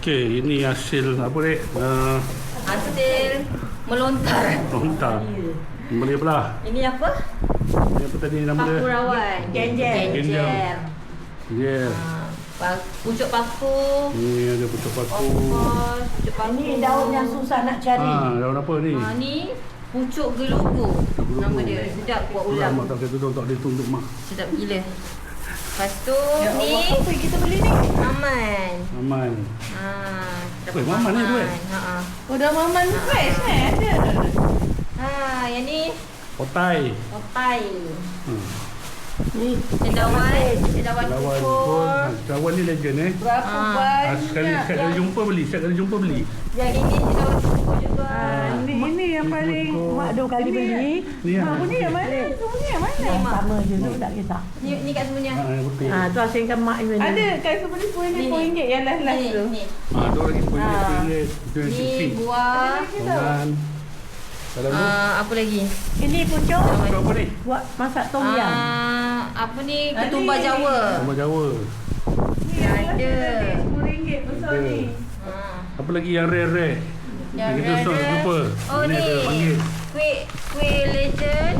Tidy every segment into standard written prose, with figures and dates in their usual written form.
Okey, ini hasil apa dek? Hasil melontar. Lontar. Boleh belah. Ini apa? Ini apa tadi nama dia? Paku rawan. Genjer. Ya. Pucuk paku. Ni ada pucuk paku. Pucuk paku. Ini daun yang susah nak cari. Daun apa ni? Ni pucuk gelugu. Nama dia. Sedap buat ulam. Mak tak kata tu tak boleh tunduk mak. Sedap gila. Lepas tu Ya ni Allah, apa yang kita beli ni? Maman. Maman. Dapat Maman ni tu Oh, dah maman fresh ada. Yang ni Otai. otai. Ni Cendawan Lawan kukur. pun. Lawan ni legend berapa Sekali banyak. kali jumpa beli, sekali jumpa beli. Yang ini cendawan kukur juga. Ini yang paling mak 2 kali beli. Ni Mak punya yang mana? Semuanya yang mana? Sama je tu tak kisah. Ni kat semuanya. Yang putih. Tu asalkan mak ni. Ada kan sebenarnya RM10 yang last tu. Ni. Tu lagi RM10. Ni buah. Maman. Kalau tu Apa lagi? Ini pucuk apa ni? buat masak tom yum. Apa ni? Ketumbar Jawa. Sambal Jawa. Ada. RM10 besar Ada. ni. Apa lagi yang rare-rare? Yang Kita rare. lupa. Oh ni. ada panggil. Kuih legend.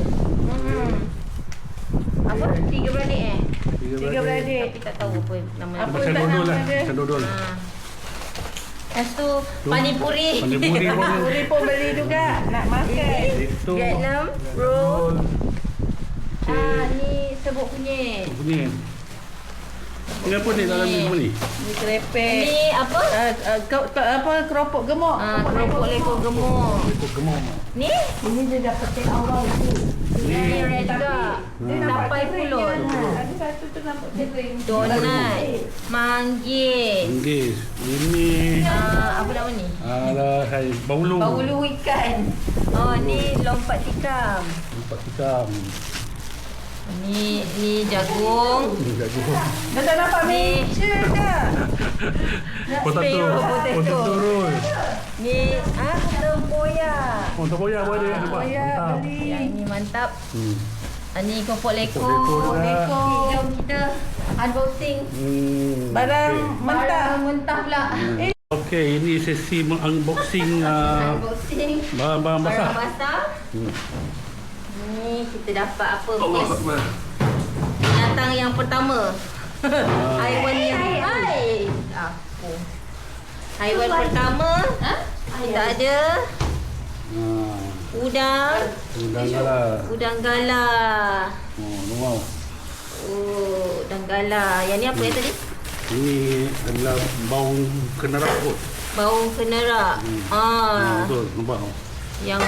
Apa? 3 beradik Tiga beradik. Tapi tak tahu apa nama. Apa Macam tak dodol nama lah. dia? Macam dodol. Lepas tu panipuri. Panipuri pun. Puri pun beli juga nak makan. Itu. Vietnam roll. Okey. Ni serbuk kunyit. Bunyi. Ini apa ni dalam ni semua ni? Ni kerepek. Ni apa? Apa keropok gemuk. Keropok lekor gemuk. Ikut gemuk. Ni? Ini dia dah petik awal tu. Ni rare juga. Sampai pulut. Ada satu tu nampak kering. Donat. Manggis. Inggris. Ini Apa nama ni? alah hai baulu. Baulu ikan. Oh, ni lompat tikam. Empat hitam. Ni jagung. Ini jagung. Dah tak nampak Ni Potato. Potato roll. Ni tempoyak. Oh, tempoyak pun ada. Nampak? Mantap. Yang ni mantap. Ni keropok lekor. Keropok lekor juga. Jom kita unboxing. barang Okey. mentah. Mentah pula. Okey, ini sesi unboxing Unboxing. bahan-bahan basah. Barang basah. Ni kita dapat apa? Allah First, Akbar. binatang yang pertama. Haiwan yang Haiwan pertama kita ada udang. Udang galah. Udang gala. Wow. Udang gala. Yang ni apa yang tadi? Ini adalah baung kenerak kot. Baung kenerak. Betul, nampak. Yang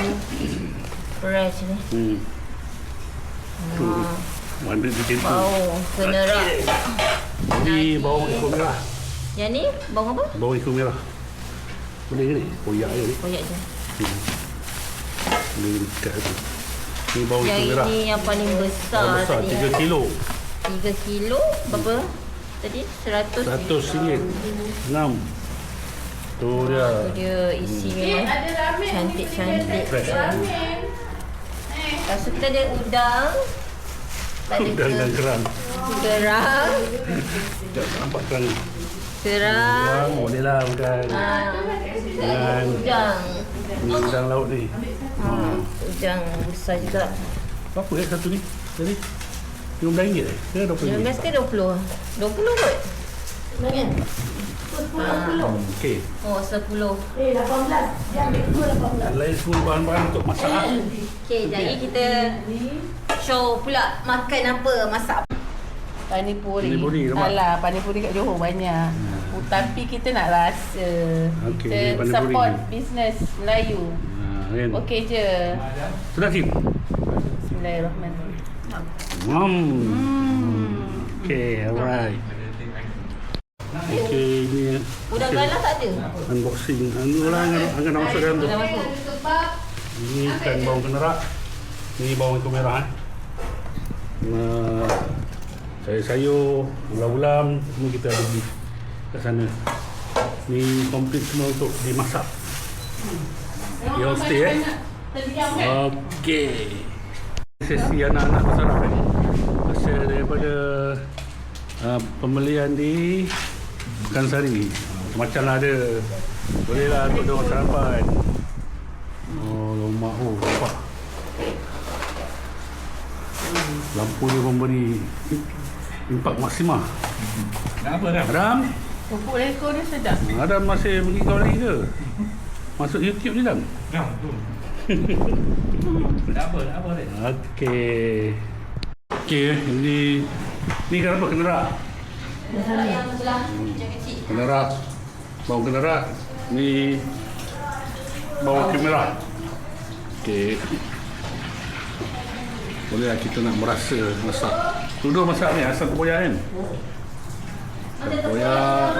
fresh ni. Mana dia tentu. Baung kenerak. Ini baung ekor merah. Yang ni baung apa? Baung ekor merah. Boleh ke ni? Koyak je ni. Koyak je. Boleh dekat tu. Ini baung Yang ekor merah. ini yang paling besar, Besar, tadi. 3 kilo. 3 kilo berapa? Tadi 100 RM100. 6. Tu dia. Tu dia isi memang cantik-cantik. Fresh. Lepas tu kita ada udang. Udang dan kerang. Kerang. Sekejap, nampak kerang ni. Kerang. Kerang, boleh lah udang. Udang. Ini udang laut ni. Udang besar juga. Berapa satu ni? Tadi? RM15 ke RM20? 15 ke 20? 20 kot. Kan? 10. Okey. Oh, 10. 18. Yang kedua 18. Lain semua bahan-bahan untuk masak. Okey, jadi kita show pula makan apa, masak apa. Panipuri. Panipuri, nampak? Alah, panipuri kat Johor banyak. Tapi kita nak rasa. Okey, Kita ni panipuri support ni. bisnes Melayu. Kan? Okey je. Sudah Sim? Bismillahirrahmanirrahim. Okay, alright. Okay, ini Udang galah tak ada? unboxing. Anu lah akan masuk dalam tu. Dah masuk. Ini ikan baung kenerak. Ini baung ekor merah. Sayur-sayur, ulam-ulam semua kita ada beli kat sana. Ni komplit semua untuk dimasak. You all stay Okay. Sesi anak-anak bersaraf ni. Hasil daripada pembelian di Pekansari. Macam lah ada. Boleh lah untuk orang sarapan. Oh, rumah. Oh, nampak. Lampu dia memberi impak maksimal. Apa dah? Adam? Pupuk lekor dia sedap. Adam masih pergi kau lagi ke? Masuk YouTube je, Adam? Dah tu. Tak apa dah. Okey. Okey, ni kan apa? Kenerak? Yang sebelah hijau kecil. Kenerak. Bawang kenerak. Ni bawang kemerah. Okey. Bolehlah kita nak merasa masak. Dulu masak ni asam tempoyak kan? Tempoyak.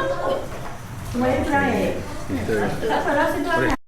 Semuanya try. Kita Tak apa, rasa tu boleh